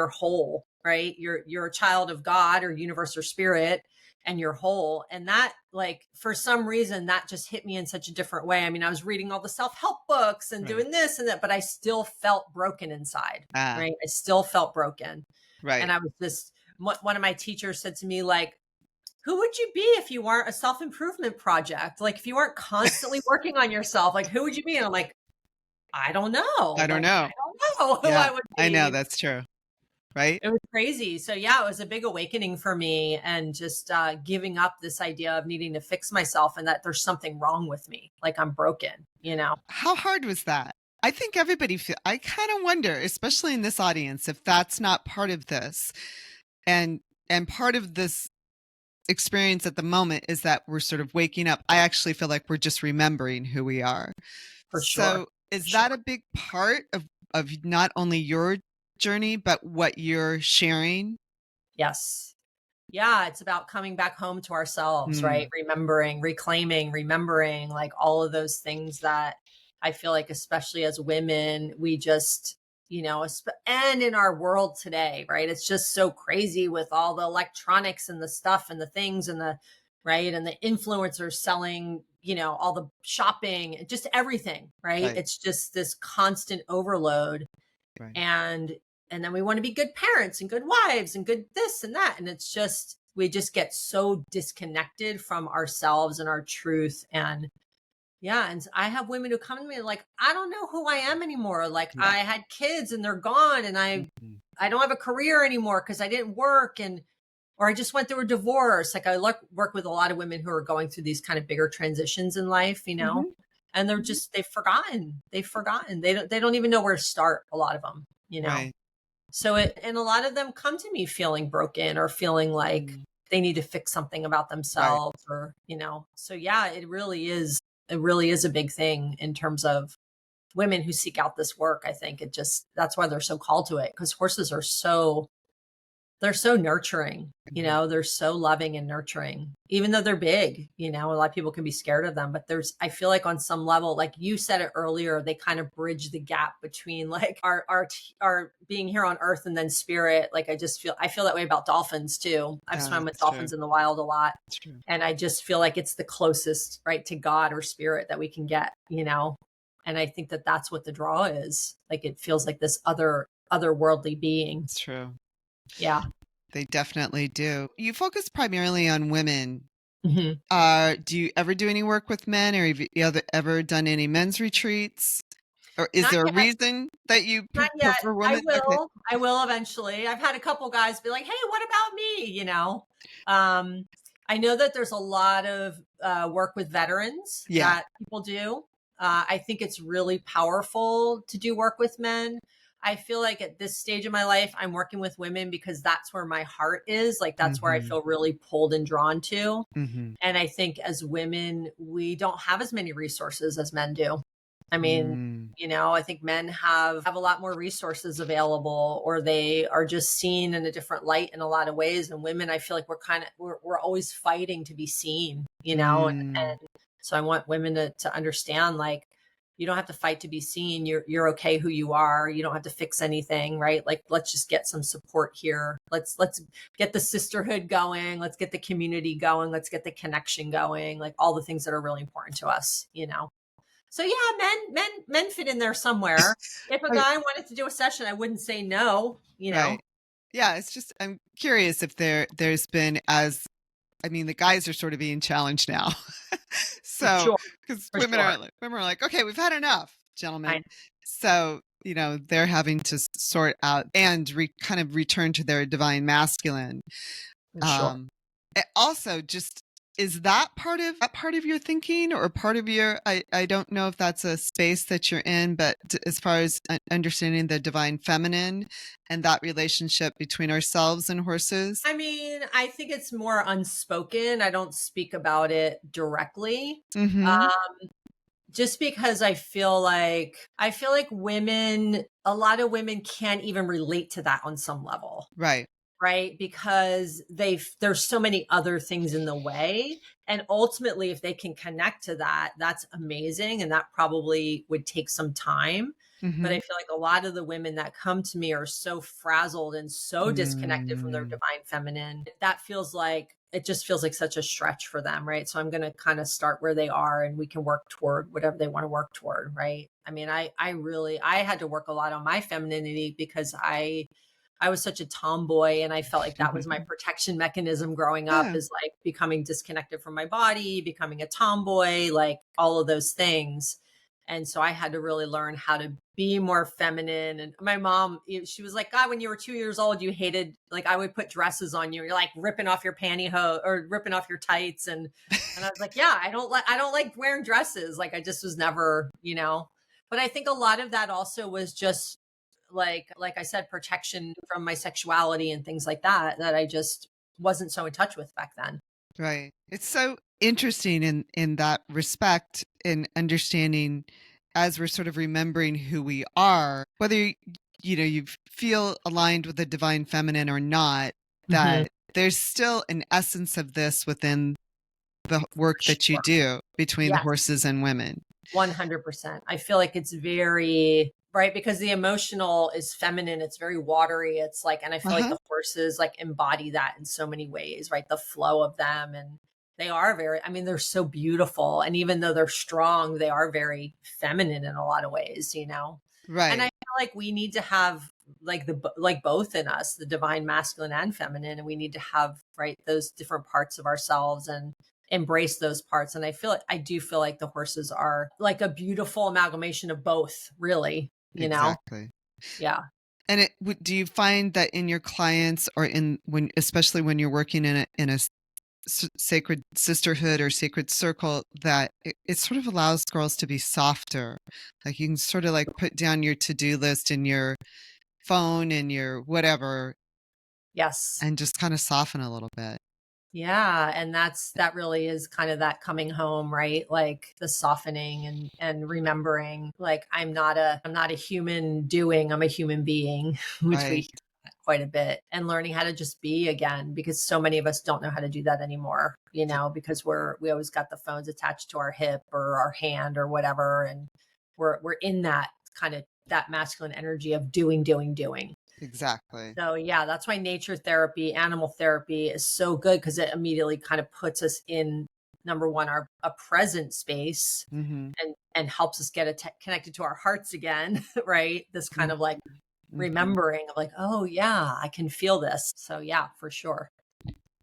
Speaker 2: whole, right? You're a child of God or universe or spirit, and you're whole. And that, like, for some reason, that just hit me in such a different way. I mean, I was reading all the self-help books and
Speaker 1: right.
Speaker 2: doing this and that, but I still felt broken inside,
Speaker 1: Ah,
Speaker 2: right? I still felt broken. And
Speaker 1: right.
Speaker 2: I was just, one of my teachers said to me, like, who would you be if you weren't a self-improvement project? Like if you weren't constantly working on yourself, like who would you be? And I'm like, I don't know.
Speaker 1: I don't
Speaker 2: Like, I
Speaker 1: know.
Speaker 2: don't know who
Speaker 1: Yeah,
Speaker 2: I would
Speaker 1: I know,
Speaker 2: be.
Speaker 1: that's true, right?
Speaker 2: It was crazy. So yeah, it was a big awakening for me, and just giving up this idea of needing to fix myself and that there's something wrong with me, like I'm broken.
Speaker 1: How hard was that? I think everybody feel I kind of wonder, especially in this audience, if that's not part of this. And part of this experience at the moment is that we're sort of waking up. I actually feel like we're just remembering who we are.
Speaker 2: For sure.
Speaker 1: So is
Speaker 2: Sure.
Speaker 1: that a big part of not only your journey, but what you're sharing?
Speaker 2: Yes. Yeah, it's about coming back home to ourselves, right?
Speaker 1: Mm,
Speaker 2: Remembering, reclaiming, remembering, like all of those things that I feel like, especially as women, we just, and in our world today, right? It's just so crazy with all the electronics and the stuff and the things and right? And the influencers selling, all the shopping, just everything, right?
Speaker 1: right,
Speaker 2: It's just this constant overload,
Speaker 1: right.
Speaker 2: and then we want to be good parents and good wives and good this and that, and it's just, we just get so disconnected from ourselves and our truth. And yeah, and I have women who come to me like, I don't know who I am anymore. Like
Speaker 1: Yeah.
Speaker 2: I had kids and they're gone, and
Speaker 1: Mhm.
Speaker 2: I don't have a career anymore because I didn't work, and or I just went through a divorce. Like I work with a lot of women who are going through these kind of bigger transitions in life.
Speaker 1: Mhm.
Speaker 2: And they're
Speaker 1: Mhm.
Speaker 2: just, they've forgotten. They don't even know where to start, a lot of them.
Speaker 1: Right.
Speaker 2: So and a lot of them come to me feeling broken or feeling like
Speaker 1: Mm,
Speaker 2: they need to fix something about
Speaker 1: right.
Speaker 2: themselves, so yeah, it really is a big thing in terms of women who seek out this work. I think that's why they're so called to it, because horses are they're so nurturing,
Speaker 1: Mhm.
Speaker 2: they're so loving and nurturing, even though they're big. A lot of people can be scared of them, but I feel like on some level, like you said it earlier, they kind of bridge the gap between like our being here on earth and then spirit. Like I feel that way about dolphins too. I've
Speaker 1: Yeah,
Speaker 2: swum with
Speaker 1: that's true.
Speaker 2: dolphins in the wild a lot.
Speaker 1: That's true.
Speaker 2: And I just feel like it's the closest, right, to God or spirit that we can get. And I think that that's what the draw is. Like it feels like this otherworldly being.
Speaker 1: It's true.
Speaker 2: Yeah.
Speaker 1: They definitely do. You focus primarily on women.
Speaker 2: Mhm.
Speaker 1: Do you ever do any work with men, or have you ever done any men's retreats? Or is
Speaker 2: Not
Speaker 1: there a
Speaker 2: yet.
Speaker 1: reason that you
Speaker 2: Not yet.
Speaker 1: prefer
Speaker 2: I
Speaker 1: women? Okay.
Speaker 2: will. I will eventually. I've had a couple guys be like, "Hey, what about me?" Um, I know that there's a lot of work with veterans
Speaker 1: Yeah.
Speaker 2: that people do. I think it's really powerful to do work with men. I feel like at this stage of my life, I'm working with women because that's where my heart is. Like that's where I
Speaker 1: Mhm.
Speaker 2: feel really pulled and drawn to.
Speaker 1: Mhm.
Speaker 2: And I think as women, we don't have as many resources as men do. I mean,
Speaker 1: Mm.
Speaker 2: I think men have a lot more resources available, or they are just seen in a different light in a lot of ways. And women, I feel like we're always fighting to be seen.
Speaker 1: Mm.
Speaker 2: And so I want women to understand, like, you don't have to fight to be seen. You're okay who you are. You don't have to fix anything, right? Like, let's just get some support here. Let's get the sisterhood going. Let's get the community going. Let's get the connection going. Like all the things that are really important to us. So yeah, men fit in there somewhere. If a
Speaker 1: I
Speaker 2: guy wanted to do a session, I wouldn't say no.
Speaker 1: Right. Yeah, it's just I'm curious if there's been as I mean, the guys are sort of being challenged now.
Speaker 2: For
Speaker 1: So,
Speaker 2: sure.
Speaker 1: because
Speaker 2: For sure.
Speaker 1: women are like, "Okay, we've had enough,
Speaker 2: I
Speaker 1: gentlemen." So, they're having to sort out and kind of return to their divine masculine.
Speaker 2: For sure.
Speaker 1: Also, just is that part of your thinking or part of your I don't know if that's a space that you're in, but as far as understanding the divine feminine and that relationship between ourselves and horses.
Speaker 2: I mean, I think it's more unspoken. I don't speak about it directly.
Speaker 1: Mm-hmm.
Speaker 2: Um, just because I feel like a lot of women can't even relate to that on some level.
Speaker 1: Right.
Speaker 2: Right? Because there's so many other things in the way. And ultimately, if they can connect to that, that's amazing. And that probably would take some time. But
Speaker 1: Mm-hmm.
Speaker 2: I feel like a lot of the women that come to me are so frazzled and so disconnected from their
Speaker 1: Mm,
Speaker 2: divine feminine. It just feels like such a stretch for them, right? So I'm going to kind of start where they are, and we can work toward whatever they want to work toward, right? I mean, I had to work a lot on my femininity because I I was such a tomboy, and I felt like that was my protection mechanism growing up,
Speaker 1: Yeah.
Speaker 2: is like becoming disconnected from my body, becoming a tomboy, like all of those things. And so I had to really learn how to be more feminine. And my mom, she was like, God, when you were 2 years old, you hated, like, I would put dresses on you. You're like ripping off your pantyhose or ripping off your tights. And I was like, yeah, I don't like wearing dresses. Like, I just was never, but I think a lot of that also was just like I said, protection from my sexuality and things like that, that I just wasn't so in touch with back then.
Speaker 1: Right. It's so interesting in that respect, in understanding as we're sort of remembering who we are, whether you feel aligned with the divine feminine or not,
Speaker 2: Mhm.
Speaker 1: that there's still an essence of this within the work that you
Speaker 2: Sure.
Speaker 1: do between the
Speaker 2: Yes.
Speaker 1: horses and women.
Speaker 2: 100%. I feel like it's very right, because the emotional is feminine. It's very watery. It's like, and I feel like
Speaker 1: Uh-huh.
Speaker 2: the horses like embody that in so many ways, right? The flow of them, and they are very, I mean, they're so beautiful. And even though they're strong, they are very feminine in a lot of ways. And I
Speaker 1: Right.
Speaker 2: feel like we need to have like like both in us, the divine masculine and feminine, and we need to have, right, those different parts of ourselves and embrace those parts. And I do feel like the horses are like a beautiful amalgamation of both, really.
Speaker 1: Exactly.
Speaker 2: Yeah.
Speaker 1: And do you find that in your clients or especially when you're working in a sacred sisterhood or sacred circle, that it sort of allows girls to be softer? Like you can sort of like put down your to-do list in your phone and your whatever
Speaker 2: Yes.
Speaker 1: and just kind of soften a little bit.
Speaker 2: Yeah, and that really is kind of that coming home, right? Like the softening and remembering, like, I'm not a human doing, I'm a human being, which we
Speaker 1: Right.
Speaker 2: hear quite a bit, and learning how to just be again, because so many of us don't know how to do that anymore, because we always got the phones attached to our hip or our hand or whatever, and we're in that kind of that masculine energy of doing, doing, doing.
Speaker 1: Exactly.
Speaker 2: So yeah, that's why nature therapy, animal therapy is so good, because it immediately kind of puts us in, number one, a present space,
Speaker 1: Mm-hmm.
Speaker 2: and helps us get connected to our hearts again, right? This kind of like
Speaker 1: Mm-hmm.
Speaker 2: remembering of like, oh yeah, I can feel this. So yeah, for sure.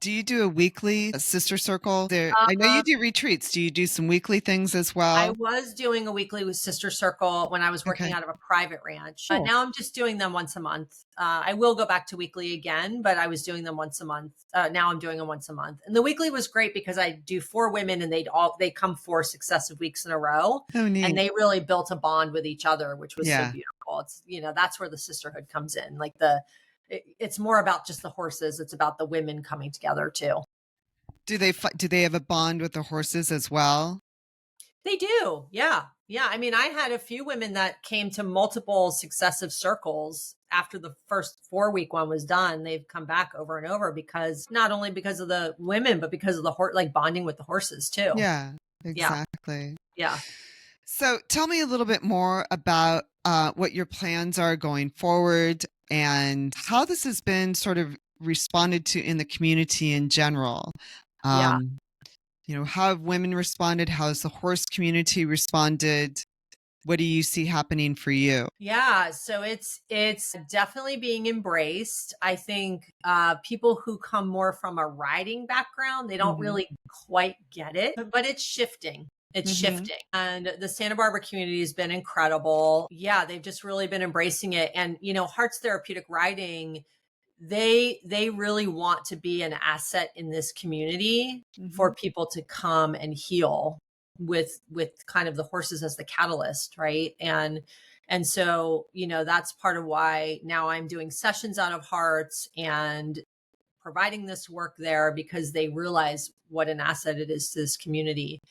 Speaker 1: Do you do a weekly sister circle there? I know you
Speaker 2: Um,
Speaker 1: do retreats. Do you do some weekly things as
Speaker 2: I
Speaker 1: well?
Speaker 2: was doing a weekly with Sister Circle when I was working
Speaker 1: Okay.
Speaker 2: out of a private ranch, but
Speaker 1: Cool.
Speaker 2: now I'm just doing them once a month. I will go back to weekly again, but I was doing them once a month. Now I'm doing them once a month, and the weekly was great because I do 4 women, and they come 4 successive weeks in a row,
Speaker 1: Oh,
Speaker 2: and
Speaker 1: neat.
Speaker 2: they really built a bond with each other, which was so
Speaker 1: Yeah.
Speaker 2: beautiful. It's that's where the sisterhood comes in. Like it's more about just the horses; it's about the women coming together too.
Speaker 1: Do they have a bond with the horses as well?
Speaker 2: They do. Yeah. Yeah. I mean, I had a few women that came to multiple successive circles after the first 4 week one was done. They've come back over and over, because not only because of the women, but because of the horse, like bonding with the horses too.
Speaker 1: Yeah,
Speaker 2: Yeah.
Speaker 1: exactly.
Speaker 2: Yeah.
Speaker 1: So tell me a little bit more about what your plans are going forward and how this has been sort of responded to in the community in general.
Speaker 2: Yeah.
Speaker 1: Um, how have women responded? How has the horse community responded? What do you see happening for you?
Speaker 2: Yeah, so it's definitely being embraced. I think people who come more from a riding background, they don't
Speaker 1: Hmm.
Speaker 2: really quite get it, but it's shifting. It's
Speaker 1: Hmm.
Speaker 2: shifting. And the Santa Barbara community has been incredible. Yeah, they've just really been embracing it. And Hearts Therapeutic Riding, they really want to be an asset in this community
Speaker 1: Hmm.
Speaker 2: for people to come and heal with kind of the horses as the catalyst, right? And so that's part of why now I'm doing sessions out of Hearts and providing this work there, because they realize what an asset it is to this community.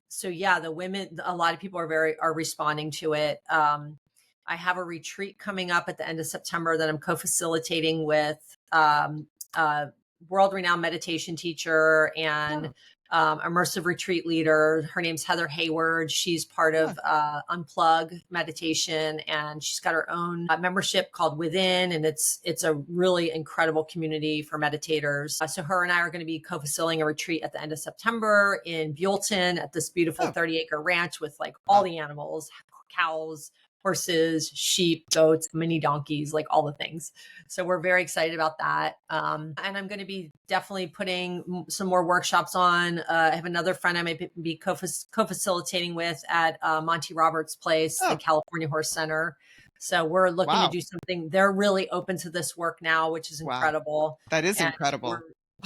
Speaker 2: So yeah, the women, a lot of people are responding to it. I have a retreat coming up at the end of September that I'm co-facilitating with a world-renowned meditation teacher and
Speaker 1: Oh,
Speaker 2: immersive retreat leader. Her name's Heather Hayward. She's part
Speaker 1: yeah.
Speaker 2: of Unplug Meditation, and she's got her own membership called Within, and it's a really incredible community for meditators. So her and I are going to be co-facilitating a retreat at the end of September in Buellton at this beautiful
Speaker 1: Oh,
Speaker 2: 30-acre ranch with like all
Speaker 1: wow.
Speaker 2: the animals, cows, horses, sheep, goats, mini donkeys, like all the things. So we're very excited about that. And I'm going to be definitely putting some more workshops on. I have another friend I might be co-facilitating with at Monty Roberts Place, the California Horse Center. So we're looking to do something. They're really open to this work now, which is incredible.
Speaker 1: That is incredible.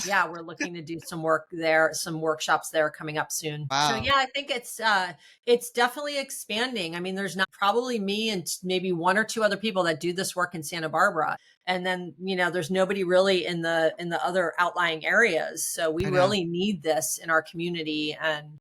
Speaker 2: We're looking to do some work there, some workshops there coming up soon.
Speaker 1: Wow.
Speaker 2: So yeah, I think it's definitely expanding. I mean, there's not probably me and maybe one or two other people that do this work in Santa Barbara. And then, there's nobody really in the other outlying areas. So we really need this in our community. And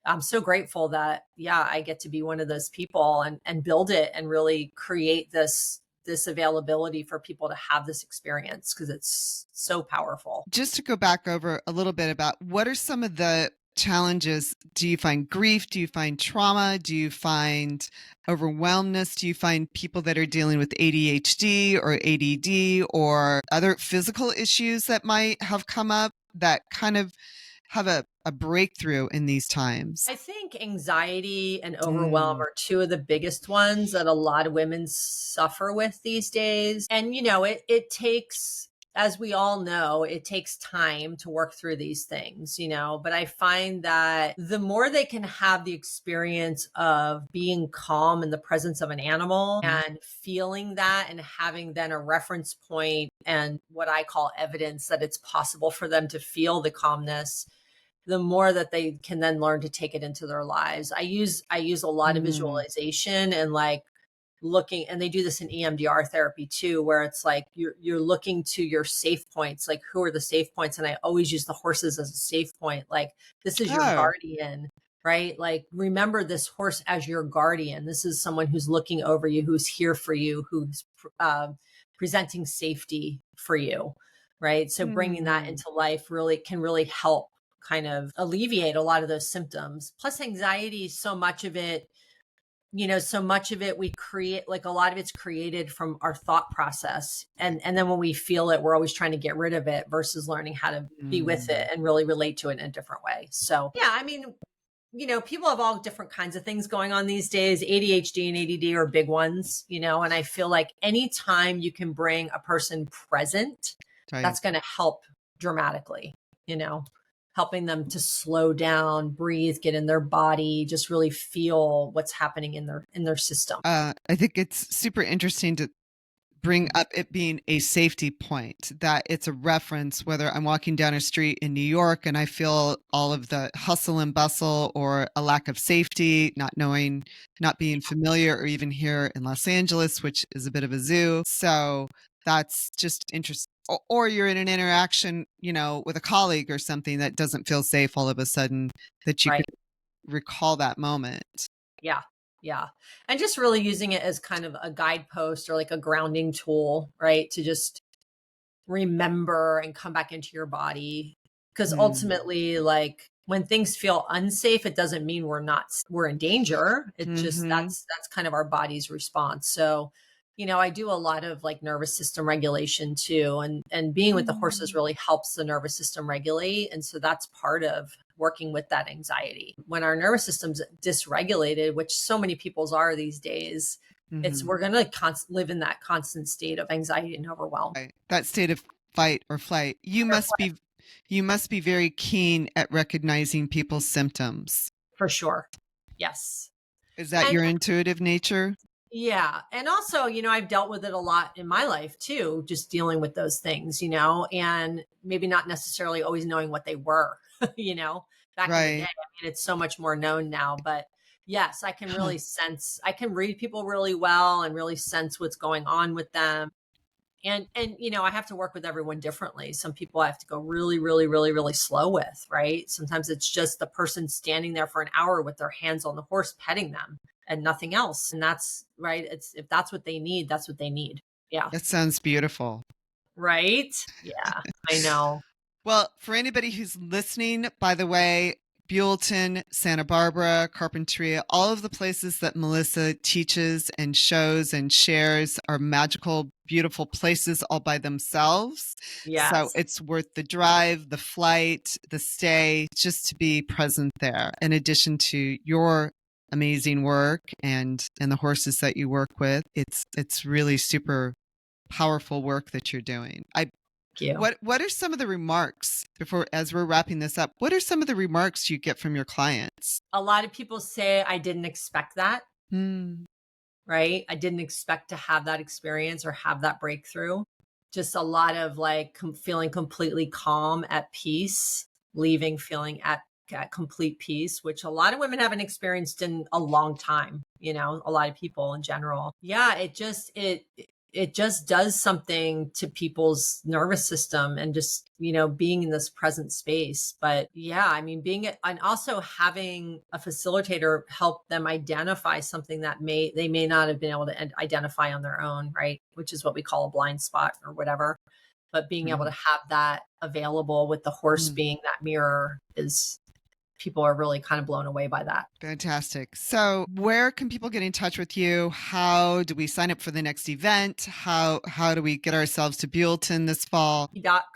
Speaker 2: I'm so grateful that, I get to be one of those people and build it and really create this availability for people to have this experience, because it's so powerful.
Speaker 1: Just to go back over a little bit about what are some of the challenges? Do you find grief? Do you find trauma? Do you find overwhelmness? Do you find people that are dealing with ADHD or ADD or other physical issues that might have come up that kind of have a breakthrough in these times?
Speaker 2: I think anxiety and overwhelm are two of the biggest ones that a lot of women suffer with these days. And, it takes, as we all know, it takes time to work through these things, but I find that the more they can have the experience of being calm in the presence of an animal and feeling that and having then a reference point and what I call evidence that it's possible for them to feel the calmness, the more that they can then learn to take it into their lives. I use a lot of visualization and like looking, and they do this in EMDR therapy too, where it's like you're looking to your safe points, like who are the safe points? And I always use the horses as a safe point. Like, this is your guardian, right? Like, remember this horse as your guardian. This is someone who's looking over you, who's here for you, who's presenting safety for you, right? So bringing that into life can really help kind of alleviate a lot of those symptoms. Plus anxiety, so much of it we create, like a lot of it's created from our thought process. And then when we feel it, we're always trying to get rid of it versus learning how to be with it and really relate to it in a different way. So yeah, I mean, people have all different kinds of things going on these days. ADHD and ADD are big ones, and I feel like anytime you can bring a person present, that's going to help dramatically, helping them to slow down, breathe, get in their body, just really feel what's happening in their system.
Speaker 1: I think it's super interesting to bring up it being a safety point, that it's a reference, whether I'm walking down a street in New York and I feel all of the hustle and bustle or a lack of safety, not being familiar, or even here in Los Angeles, which is a bit of a zoo. So that's just interesting. Or you're in an interaction, with a colleague or something that doesn't feel safe all of a sudden, that you could recall that moment.
Speaker 2: Yeah. Yeah. And just really using it as kind of a guidepost or like a grounding tool, right? To just remember and come back into your body. Because ultimately, like, when things feel unsafe, it doesn't mean we're in danger. It just, that's kind of our body's response. So, I do a lot of like nervous system regulation too. And being with the horses really helps the nervous system regulate. And so that's part of working with that anxiety. When our nervous system's dysregulated, which so many people's are these days, we're going to live in that constant state of anxiety and overwhelm.
Speaker 1: Right. That state of fight or flight. You must be very keen at recognizing people's symptoms.
Speaker 2: For sure. Yes.
Speaker 1: Is that your intuitive nature?
Speaker 2: Yeah. And also, I've dealt with it a lot in my life too, just dealing with those things, and maybe not necessarily always knowing what they were, back in the day. I mean, it's so much more known now, but yes, I can really sense, I can read people really well and really sense what's going on with them. And, I have to work with everyone differently. Some people I have to go really, really, really, really slow with, right? Sometimes it's just the person standing there for an hour with their hands on the horse, petting them and nothing else. And that's right. If that's what they need, that's what they need. Yeah.
Speaker 1: That sounds beautiful.
Speaker 2: Right? Yeah, I know.
Speaker 1: Well, for anybody who's listening, by the way, Buellton, Santa Barbara, Carpinteria, all of the places that Melissa teaches and shows and shares are magical, beautiful places all by themselves.
Speaker 2: Yes.
Speaker 1: So it's worth the drive, the flight, the stay, just to be present there, in addition to your amazing work and the horses that you work with. It's really super powerful work that you're doing.
Speaker 2: Thank you.
Speaker 1: What are some of the remarks before, as we're wrapping this up, what are some of the remarks you get from your clients?
Speaker 2: A lot of people say, I didn't expect that,
Speaker 1: Mm,
Speaker 2: right? I didn't expect to have that experience or have that breakthrough. Just a lot of like feeling completely calm, at peace, leaving feeling at complete peace, which a lot of women haven't experienced in a long time, you know, a lot of people in general. Yeah, it just does something to people's nervous system and just, you know, being in this present space. But yeah, I mean, and also having a facilitator help them identify something that they may not have been able to identify on their own, right? Which is what we call a blind spot or whatever. But being able to have that available with the horse
Speaker 1: mm.
Speaker 2: being that mirror is, people are really kind of blown away by that.
Speaker 1: Fantastic. So where can people get in touch with you? How do we sign up for the next event? How do we get ourselves to Buellton this fall?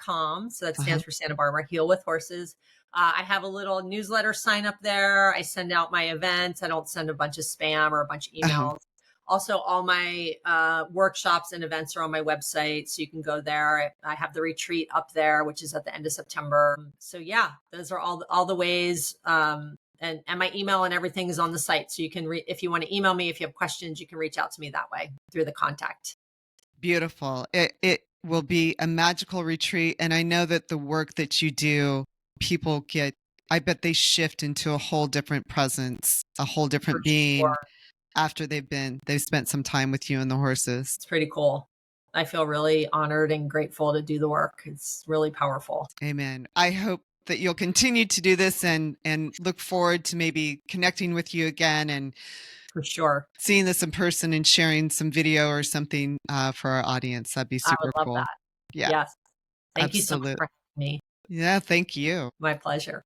Speaker 2: .com. So that stands for Santa Barbara Heal with Horses. I have a little newsletter sign up there. I send out my events. I don't send a bunch of spam or a bunch of emails. Also, all my workshops and events are on my website, so you can go there. I have the retreat up there, which is at the end of September. So yeah, those are all the ways. And my email and everything is on the site, so you can if you want to email me, if you have questions, you can reach out to me that way through the contact.
Speaker 1: Beautiful. It will be a magical retreat, and I know that the work that you do, people get, I bet they shift into a whole different presence, a whole different
Speaker 2: For
Speaker 1: being
Speaker 2: sure.
Speaker 1: after they've spent some time with you and the horses.
Speaker 2: It's pretty cool. I feel really honored and grateful to do the work. It's really powerful.
Speaker 1: Amen. I hope that you'll continue to do this and look forward to maybe connecting with you again and
Speaker 2: For sure.
Speaker 1: seeing this in person and sharing some video or something for our audience. That'd be
Speaker 2: I
Speaker 1: super
Speaker 2: would love
Speaker 1: cool.
Speaker 2: that.
Speaker 1: Yeah,
Speaker 2: Yes. Thank you so much
Speaker 1: absolutely.
Speaker 2: for having me.
Speaker 1: Yeah, thank you.
Speaker 2: My pleasure.